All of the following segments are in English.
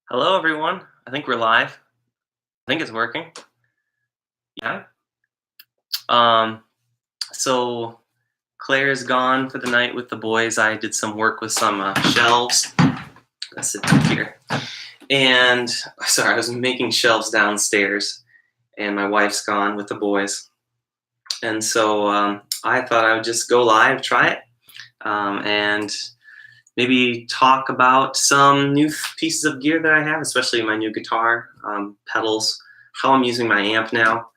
Hello, everyone. I think we're live. I think it's working. Yeah. Um, so Claire's gone for the night with the boys. I did some work with some shelves. Let's sit down here. And sorry, I was making shelves downstairs, and my wife's gone with the boys. And so I thought I would just go live, try it, and maybe talk about some new pieces of gear that I have, especially my new guitar, pedals, how I'm using my amp now,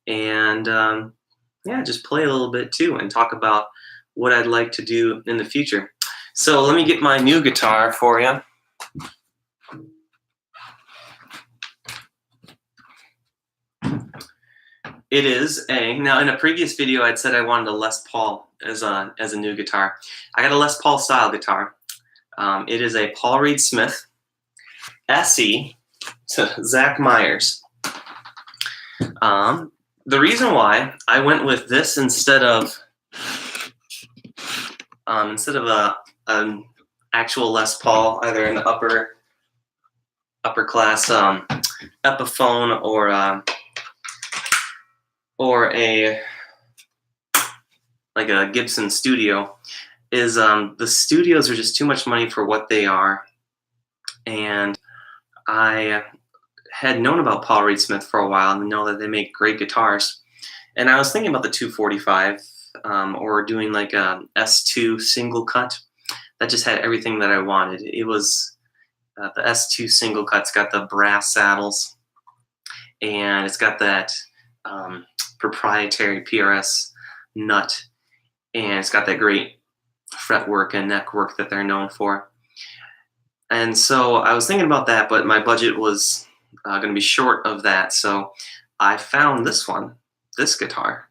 and yeah, just play a little bit too and talk about what I'd like to do in the future. So let me get my new guitar for you. It is now in a previous video I'd said I wanted a Les Paul as a new guitar. I got a Les Paul style guitar. It is a Paul Reed Smith SE to Zach Myers. The reason why I went with this instead of an actual Les Paul, either an upper class Epiphone or a like a Gibson Studio, is the studios are just too much money for what they are, and I had known about Paul Reed Smith for a while and know that they make great guitars. And I was thinking about the 245 or doing like a S2 single cut that just had everything that I wanted. It was the S2 single cut's got the brass saddles, and it's got that proprietary PRS nut, and it's got that great fretwork and neck work that they're known for. And so I was thinking about that, but my budget was going to be short of that. So I found this guitar,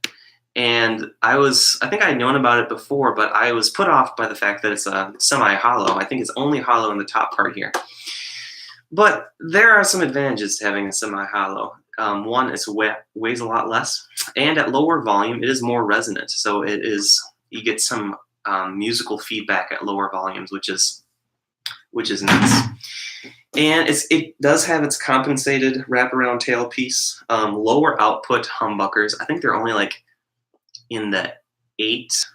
and I think I had known about it before, but I was put off by the fact that it's a semi-hollow. I think it's only hollow in the top part here. But there are some advantages to having a semi-hollow. One, it weighs a lot less, and at lower volume, it is more resonant. So you get some musical feedback at lower volumes, which is nice. And it does have its compensated wraparound tailpiece, lower output humbuckers. I think they're only like in the 8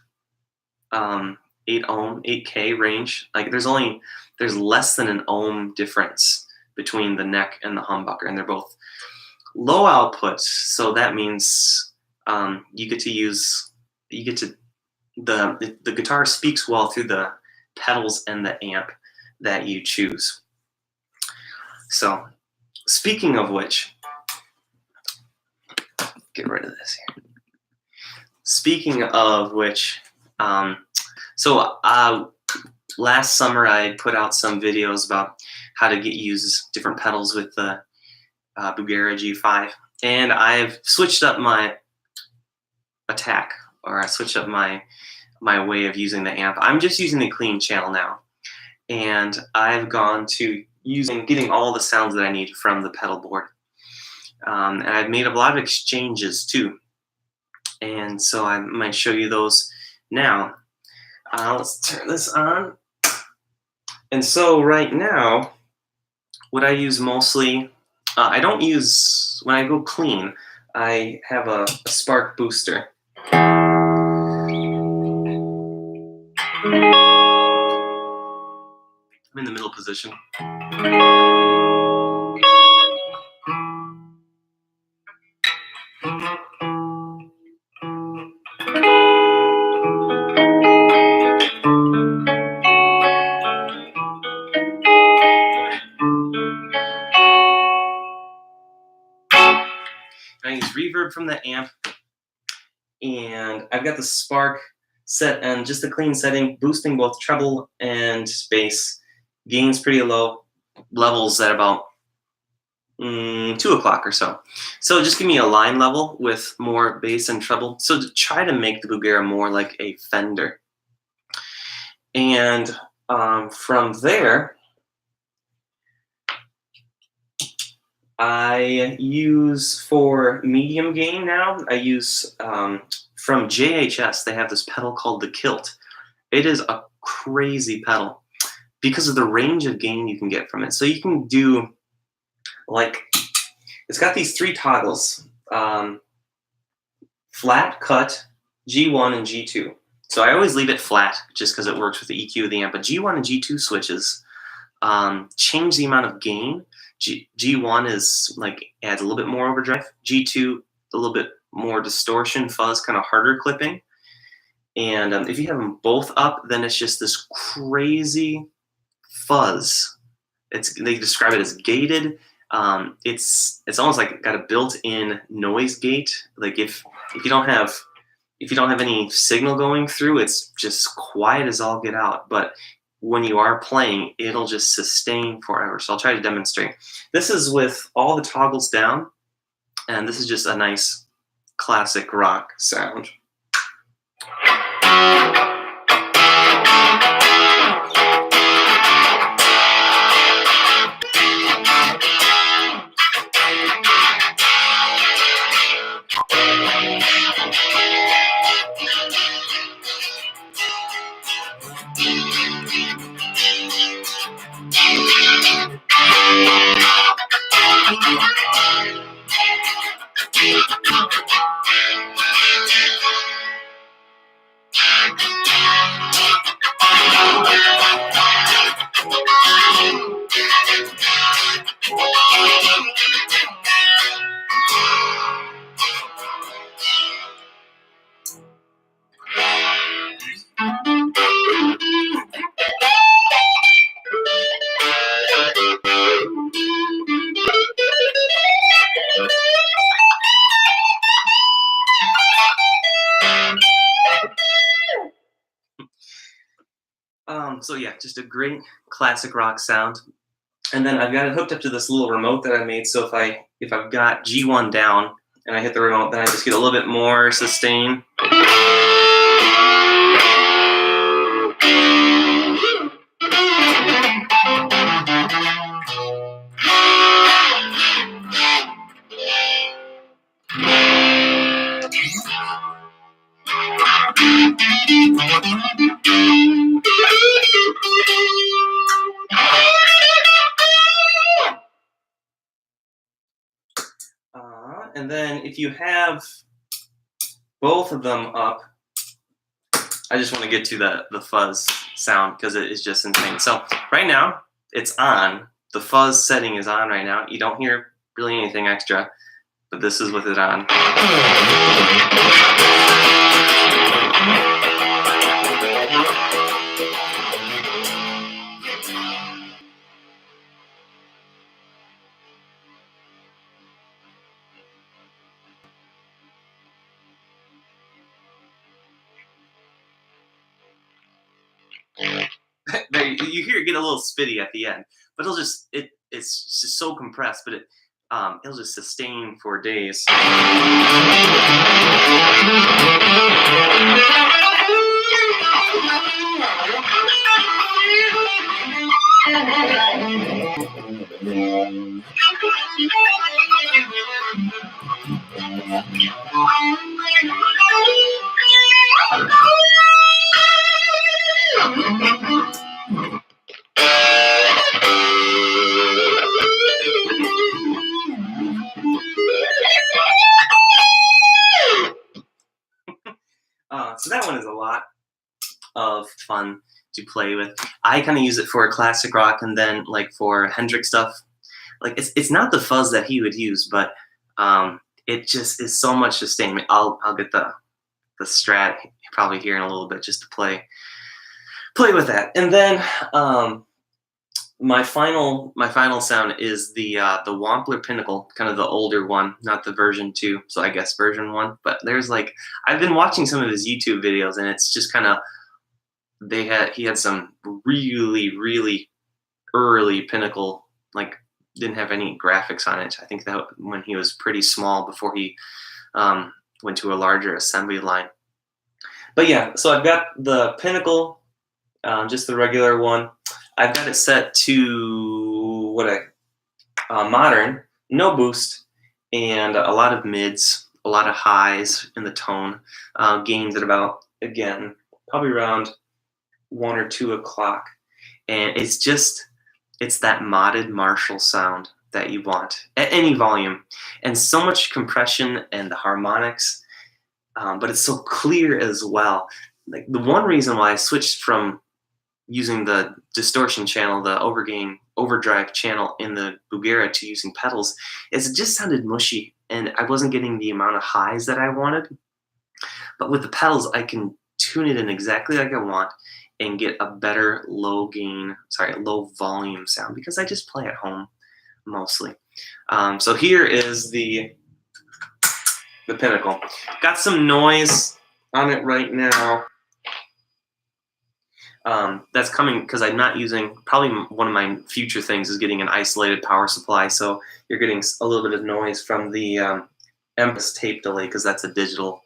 ohm, 8K range. Like there's less than an ohm difference between the neck and the humbucker, and they're both low output. So that means the guitar speaks well through the pedals and the amp that you choose. So speaking of which, get rid of this here. Speaking of which, last summer I put out some videos about how to use different pedals with the Bugera G5, and I've switched up my attack, or I switched up my way of using the amp. I'm just using the clean channel now, and I've gone to getting all the sounds that I need from the pedal board. And I've made a lot of exchanges too, and so I might show you those now. Let's turn this on. And so right now, what I use mostly, I don't use, when I go clean, I have a spark booster. I'm in the middle position. I use reverb from the amp, and I've got the spark set and just a clean setting, boosting both treble and bass. Gain's pretty low, levels at about 2 o'clock or so. So just give me a line level with more bass and treble. So to try to make the Bugera more like a Fender. And from there, I use, for medium gain now, I use from JHS, they have this pedal called the Kilt. It is a crazy pedal because of the range of gain you can get from it. So you can do Like, it's got these 3 toggles: flat, cut, G1, and G2. So I always leave it flat just because it works with the EQ of the amp. But G1 and G2 switches change the amount of gain. G1 is like adds a little bit more overdrive. G2 a little bit more distortion, fuzz, kind of harder clipping. And if you have them both up, then it's just this crazy fuzz. They describe it as gated. It's almost like got a built-in noise gate. Like if you don't have any signal going through, it's just quiet as all get out. But when you are playing, it'll just sustain forever. So I'll try to demonstrate. This is with all the toggles down, and this is just a nice classic rock sound. So yeah, just a great classic rock sound. And then I've got it hooked up to this little remote that I made. So if I've got G1 down and I hit the remote, then I just get a little bit more sustain. And then if you have both of them up, I just want to get to the fuzz sound because it is just insane. So right now it's on. The fuzz setting is on right now. You don't hear really anything extra, but this is with it on. There, you hear it get a little spitty at the end, but it's just so compressed, but it'll just sustain for days. So that one is a lot of fun to play with. I kind of use it for classic rock, and then like for Hendrix stuff, like it's not the fuzz that he would use, but it just is so much sustain. I'll get the Strat probably here in a little bit just to play with that. And then my final sound is the Wampler Pinnacle, kind of the older one, not the version 2, so I guess version 1. But there's like, I've been watching some of his YouTube videos, and it's just kind of, he had some really early Pinnacle, like didn't have any graphics on it. I think that when he was pretty small before he went to a larger assembly line. But yeah, so I've got the Pinnacle, just the regular one. I've got it set to modern, no boost, and a lot of mids, a lot of highs in the tone, gains at about, again, probably around 1 or 2 o'clock. And it's that modded Marshall sound that you want at any volume, and so much compression and the harmonics, but it's so clear as well. Like the one reason why I switched from using the distortion channel, the overgain overdrive channel in the Bugera to using pedals, is it just sounded mushy and I wasn't getting the amount of highs that I wanted. But with the pedals, I can tune it in exactly like I want and get a better low volume sound because I just play at home mostly. So here is the Pinnacle. Got some noise on it right now. That's coming because I'm not using, probably one of my future things is getting an isolated power supply. So you're getting a little bit of noise from the Empress tape delay because that's a digital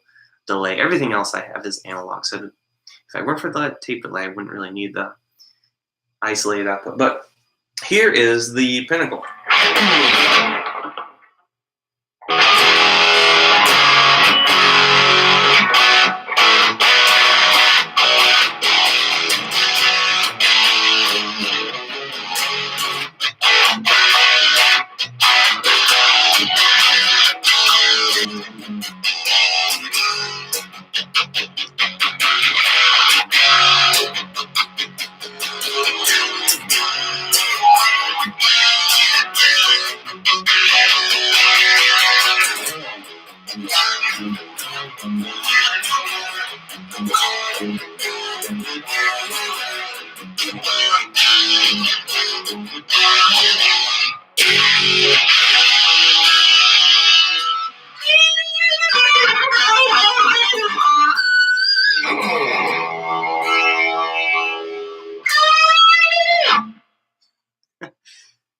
delay. Everything else I have is analog. So if I weren't for the tape delay, I wouldn't really need the isolated output. But here is the Pinnacle.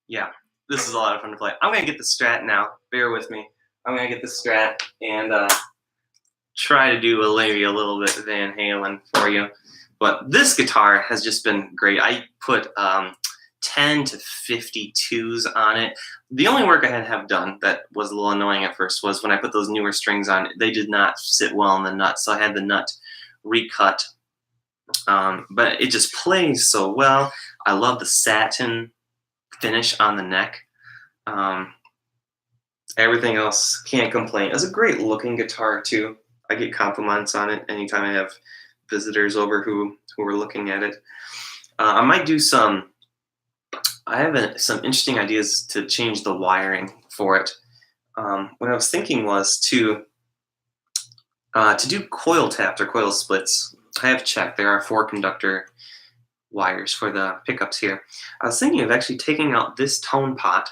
Yeah, this is a lot of fun to play. I'm going to get the Strat now. Bear with me. I'm going to get the Strat and try to do maybe a little bit Van Halen for you. But this guitar has just been great. I put 10 to 52s on it. The only work I had to have done that was a little annoying at first was when I put those newer strings on, they did not sit well in the nut. So I had the nut recut. But it just plays so well. I love the satin finish on the neck. Everything else, can't complain. It's a great looking guitar too. I get compliments on it anytime I have visitors over who are looking at it. I might do some, I have some interesting ideas to change the wiring for it. What I was thinking was to do coil tapped or coil splits. I have checked. There are 4 conductor wires for the pickups here. I was thinking of actually taking out this tone pot,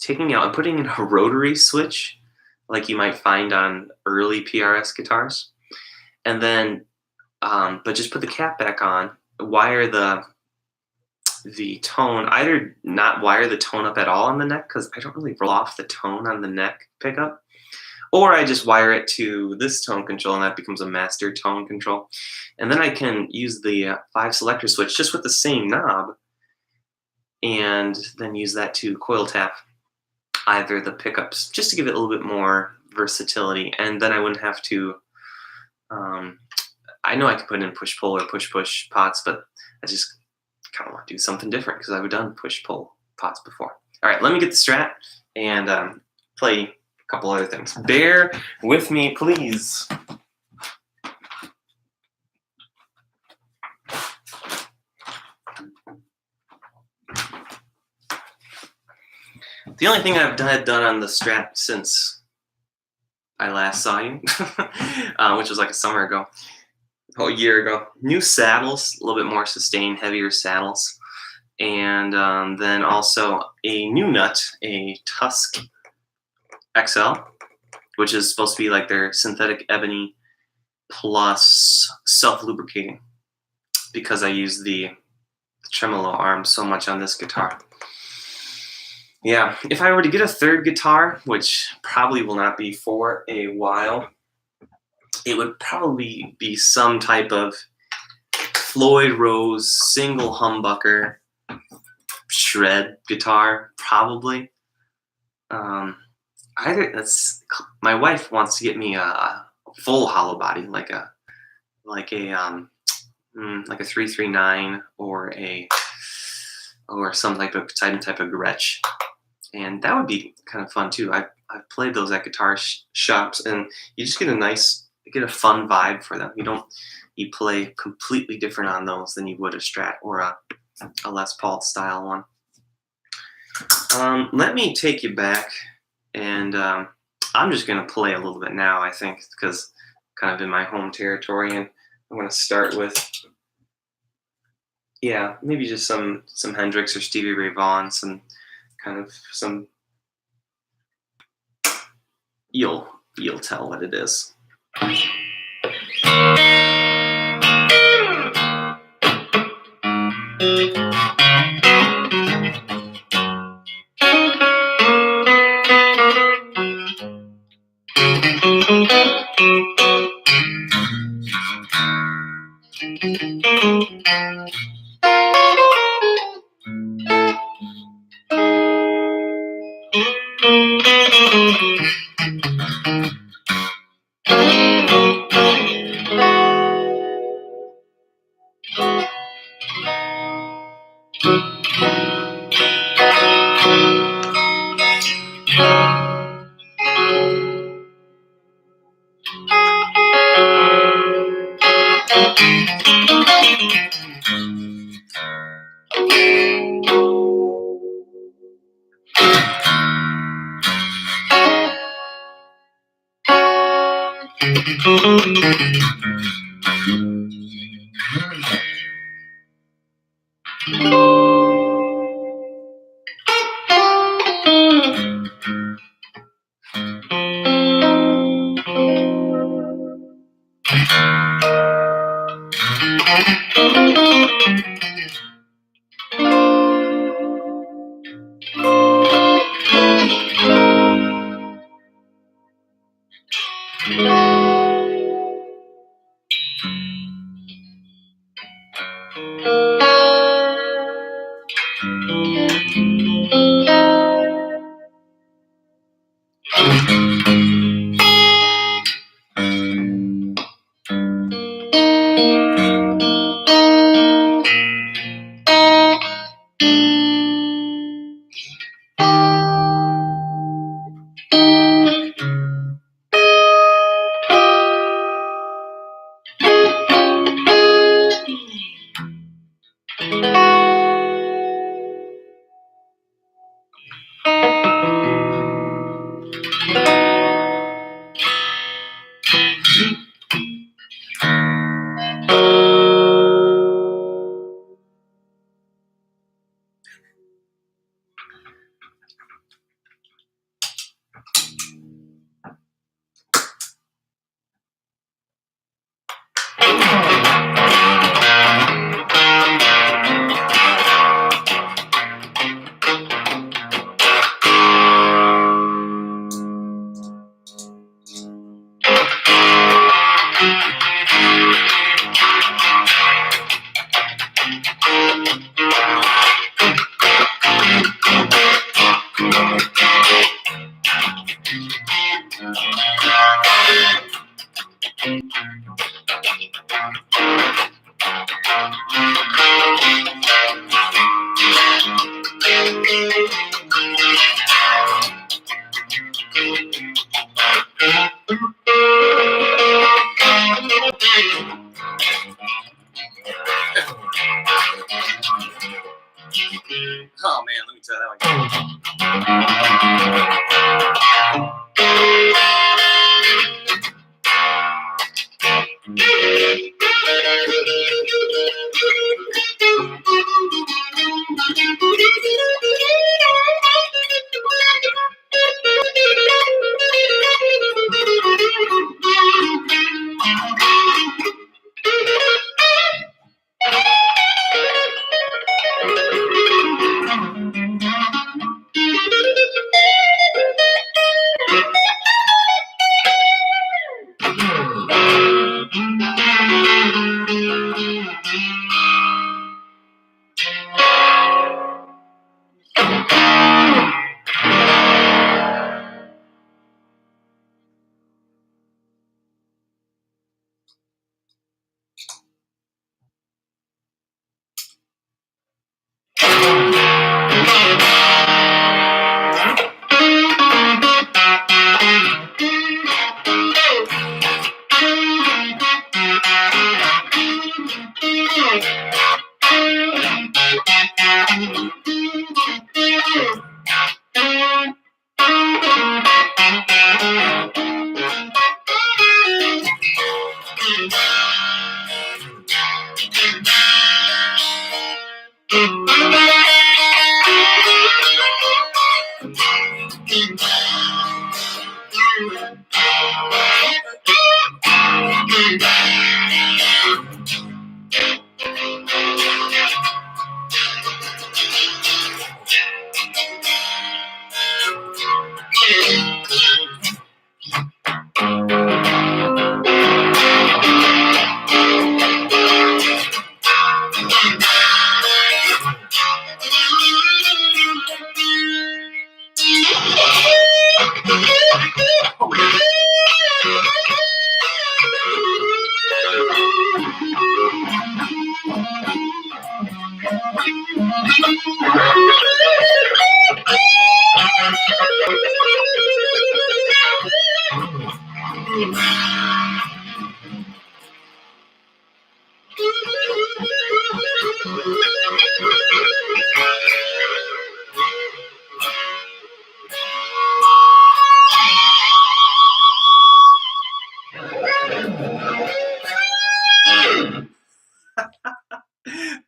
taking out and putting in a rotary switch like you might find on early PRS guitars, and then but just put the cap back on, wire the tone, either not wire the tone up at all on the neck because I don't really roll off the tone on the neck pickup, or I just wire it to this tone control and that becomes a master tone control. And then I can use the 5 selector switch just with the same knob and then use that to coil tap either the pickups just to give it a little bit more versatility. And then I wouldn't have to, I know I could put in push-pull or push-push pots, but I just kind of want to do something different because I've done push-pull pots before. All right, let me get the Strat and play a couple other things. Bear with me, please. The only thing I've done on the Strat since I last saw you, which was like a summer ago, a year ago, new saddles, a little bit more sustained, heavier saddles, and then also a new nut, a Tusk XL, which is supposed to be like their synthetic ebony plus self-lubricating because I use the tremolo arm so much on this guitar. Yeah, if I were to get a 3rd guitar, which probably will not be for a while, it would probably be some type of Floyd Rose single humbucker shred guitar, probably. Either that's, my wife wants to get me a full hollow body, like a 339 or a or some type of Gretsch, and that would be kind of fun too. I've played those at guitar shops, and you just get a fun vibe for them. You play completely different on those than you would a Strat or a Les Paul style one. Let me take you back, and I'm just gonna play a little bit now. I think because kind of in my home territory, and I'm gonna start with, yeah, maybe just some Hendrix or Stevie Ray Vaughan, some you'll tell what it is. Oh man, let me try that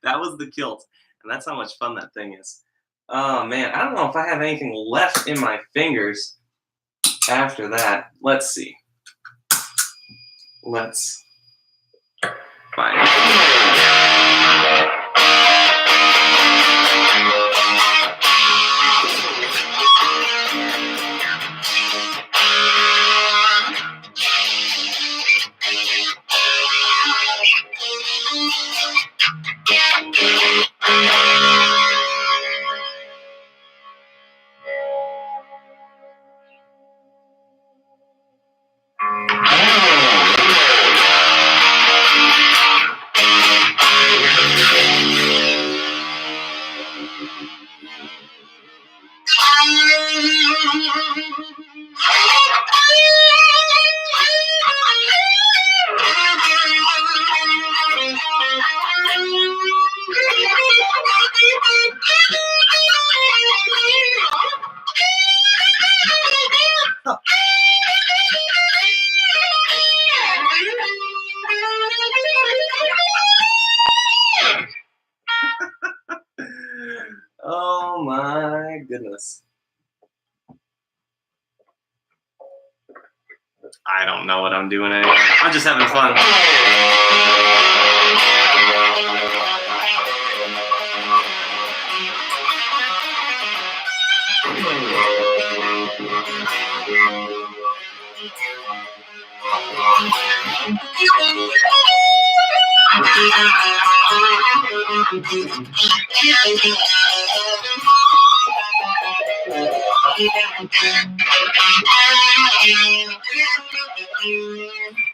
That was the kilt, and that's how much fun that thing is. Oh man, I don't know if I have anything left in my fingers after that. Let's see. Let's find it. Oh my goodness. I don't know what I'm doing anymore. I'm just having fun.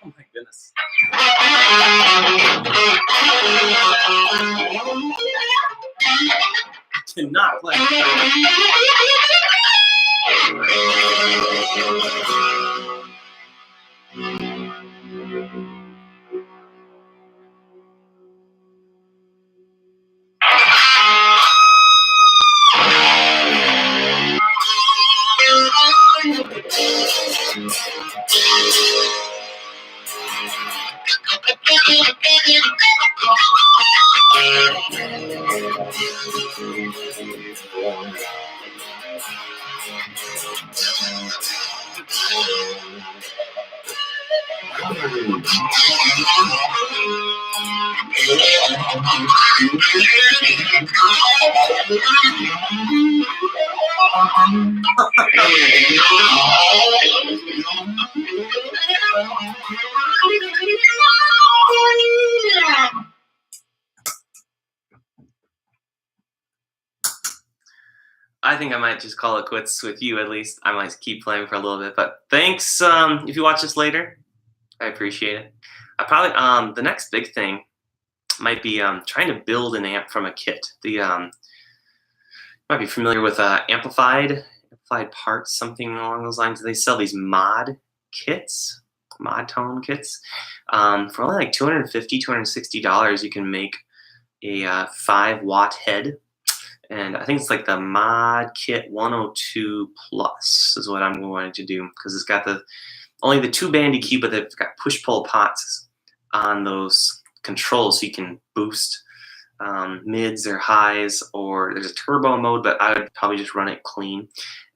Oh my goodness. Cannot play. I think I might just call it quits with you, at least. I might keep playing for a little bit, but thanks. If you watch this later, I appreciate it. I probably the next big thing might be trying to build an amp from a kit. The might be familiar with amplified parts, something along those lines. They sell these mod kits, mod tone kits, for only like $250, $260. You can make a 5-watt head And I think it's like the Mod Kit 102 Plus is what I'm going to do, because it's got the only the two bandy key, but they've got push-pull pots on those controls, so you can boost mids or highs, or there's a turbo mode, but I would probably just run it clean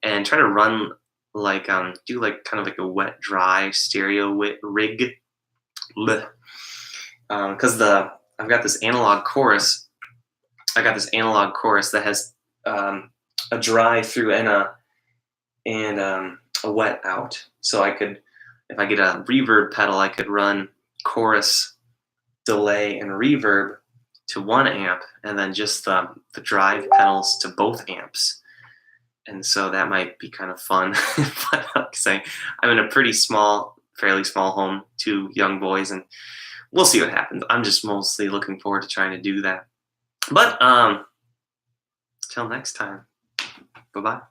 and try to run like do like kind of like a wet dry stereo rig, because I've got this analog chorus. I got this analog chorus that has a dry through and a wet out. So I could, if I get a reverb pedal, I could run chorus, delay, and reverb to 1 amp, and then just the drive pedals to both amps. And so that might be kind of fun. But like I say, I'm in a pretty small, fairly small home, 2 young boys, and we'll see what happens. I'm just mostly looking forward to trying to do that. But till next time, bye-bye.